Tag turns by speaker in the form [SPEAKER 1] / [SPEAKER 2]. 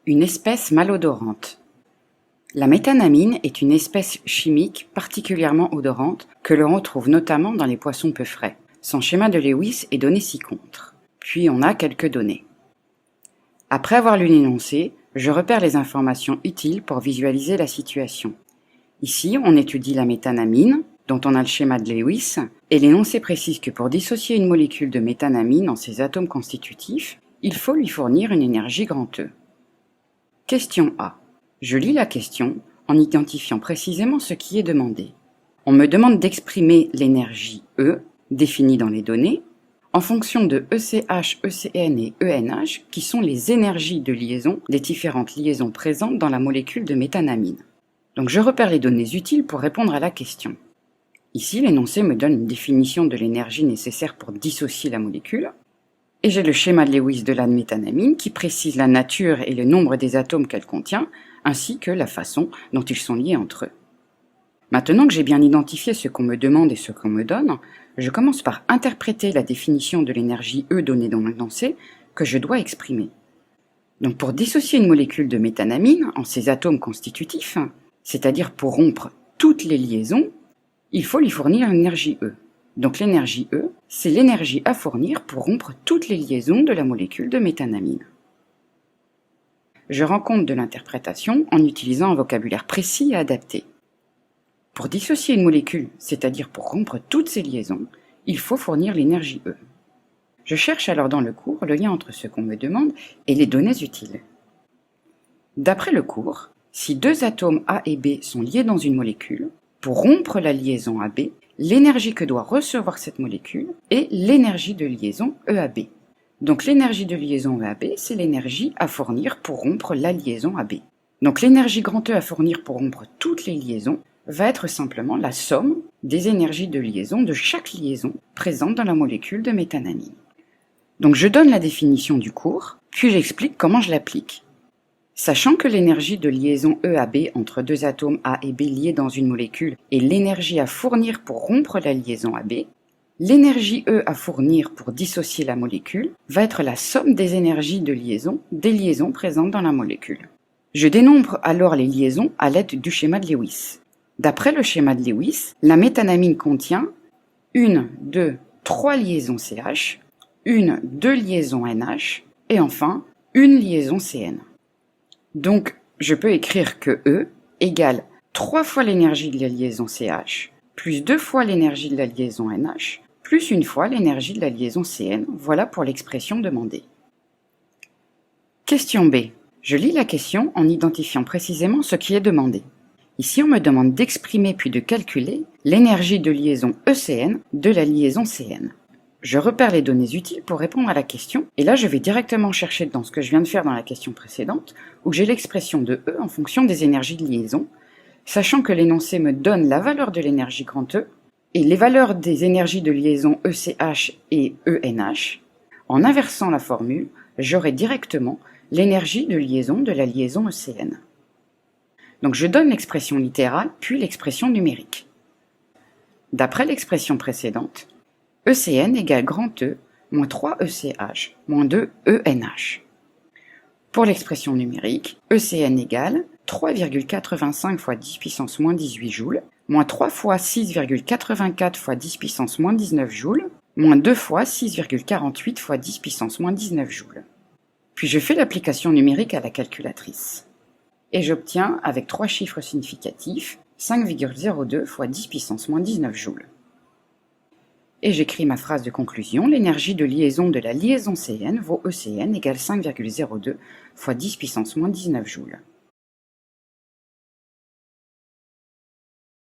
[SPEAKER 1] Une espèce malodorante. La méthanamine est une espèce chimique particulièrement odorante que l'on retrouve notamment dans les poissons peu frais. Son schéma de Lewis est donné ci-contre. Puis on a quelques données. Après avoir lu l'énoncé, je repère les informations utiles pour visualiser la situation. Ici, on étudie la méthanamine, dont on a le schéma de Lewis, et l'énoncé précise que pour dissocier une molécule de méthanamine en ses atomes constitutifs, il faut lui fournir une énergie grand E. Question A. Je lis la question en identifiant précisément ce qui est demandé. On me demande d'exprimer l'énergie E, définie dans les données, en fonction de ECH, ECN et ENH, qui sont les énergies de liaison des différentes liaisons présentes dans la molécule de méthanamine. Donc je repère les données utiles pour répondre à la question. Ici, l'énoncé me donne une définition de l'énergie nécessaire pour dissocier la molécule, et j'ai le schéma de Lewis de la méthanamine qui précise la nature et le nombre des atomes qu'elle contient, ainsi que la façon dont ils sont liés entre eux. Maintenant que j'ai bien identifié ce qu'on me demande et ce qu'on me donne, je commence par interpréter la définition de l'énergie E donnée dans l'énoncé que je dois exprimer. Donc pour dissocier une molécule de méthanamine en ses atomes constitutifs, c'est-à-dire pour rompre toutes les liaisons, il faut lui fournir l'énergie E. Donc l'énergie E, c'est l'énergie à fournir pour rompre toutes les liaisons de la molécule de méthanamine. Je rends compte de l'interprétation en utilisant un vocabulaire précis et adapté. Pour dissocier une molécule, c'est-à-dire pour rompre toutes ces liaisons, il faut fournir l'énergie E. Je cherche alors dans le cours le lien entre ce qu'on me demande et les données utiles. D'après le cours, si deux atomes A et B sont liés dans une molécule, pour rompre la liaison AB, l'énergie que doit recevoir cette molécule est l'énergie de liaison EAB. Donc l'énergie de liaison EAB, c'est l'énergie à fournir pour rompre la liaison AB. Donc l'énergie grand E à fournir pour rompre toutes les liaisons va être simplement la somme des énergies de liaison de chaque liaison présente dans la molécule de méthanamine. Donc je donne la définition du cours, puis j'explique comment je l'applique. Sachant que l'énergie de liaison EAB entre deux atomes A et B liés dans une molécule est l'énergie à fournir pour rompre la liaison AB, l'énergie E à fournir pour dissocier la molécule va être la somme des énergies de liaison des liaisons présentes dans la molécule. Je dénombre alors les liaisons à l'aide du schéma de Lewis. D'après le schéma de Lewis, la méthanamine contient 1, 2, 3 liaisons CH, 1, 2 liaisons NH et enfin une liaison CN. Donc, je peux écrire que E égale 3 fois l'énergie de la liaison CH, plus 2 fois l'énergie de la liaison NH, plus 1 fois l'énergie de la liaison CN. Voilà pour l'expression demandée. Question B. Je lis la question en identifiant précisément ce qui est demandé. Ici, on me demande d'exprimer puis de calculer l'énergie de liaison ECN de la liaison CN. Je repère les données utiles pour répondre à la question, et là je vais directement chercher dans ce que je viens de faire dans la question précédente, où j'ai l'expression de E en fonction des énergies de liaison, sachant que l'énoncé me donne la valeur de l'énergie grand E, et les valeurs des énergies de liaison ECH et ENH. En inversant la formule, j'aurai directement l'énergie de liaison de la liaison ECN. Donc je donne l'expression littérale, puis l'expression numérique. D'après l'expression précédente, ECN égale grand E moins 3 ECH moins 2 ENH. Pour l'expression numérique, ECN égale 3,85 fois 10 puissance moins 18 joules, moins 3 fois 6,84 fois 10 puissance moins 19 joules, moins 2 fois 6,48 fois 10 puissance moins 19 joules. Puis je fais l'application numérique à la calculatrice. Et j'obtiens, avec 3 chiffres significatifs, 5,02 fois 10 puissance moins 19 joules. Et j'écris ma phrase de conclusion, l'énergie de liaison de la liaison CN vaut ECN égale 5,02 fois 10 puissance moins 19 joules.